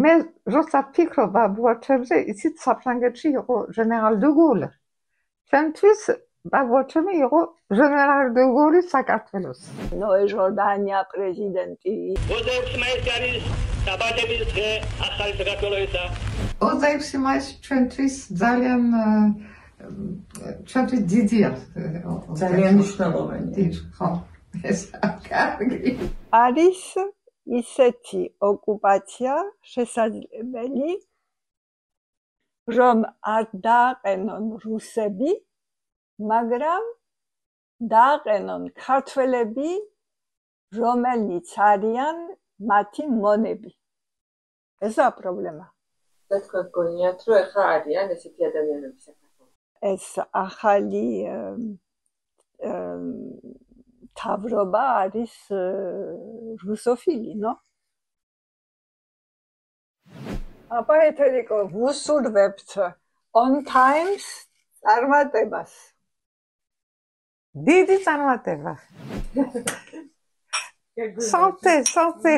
მე როცა ფიქრობ ბაბუაჩემზე, იცით საფრანგეთში იყო ჟენერალ დე გოლი. ჩემთვის ბაბუაჩემი იყო ჟენერალ დე გოლი საქართველოს. ნოე ჟორდანია პრეზიდენტი. 26 მაისი არის დაბადების დღე ახალი საქართველოსისა. 26 მაისი ჩვენთვის ძალიან ჩვენთვის დიდია. ძალიან მნიშვნელოვანია. ხო, ეს კარგი. არის ისეთი ოკუპაცია შესაძლებელი, რომ არ დააყენონ რუსები, მაგრამ დააყენონ ქართველები, რომელნიც არიან მათი მონები. ესაა პრობლემა. და თქვენ გონიათ, რომ ეხლა არიან ესეთი ადამიანები საქართველოში? ეს ახალი თავრობა არის რუსოფილი, ნო? აბა ეთერიკო, ვუსურვებთ on times წარმატებას. დიდი წარმატება. Santé, santé.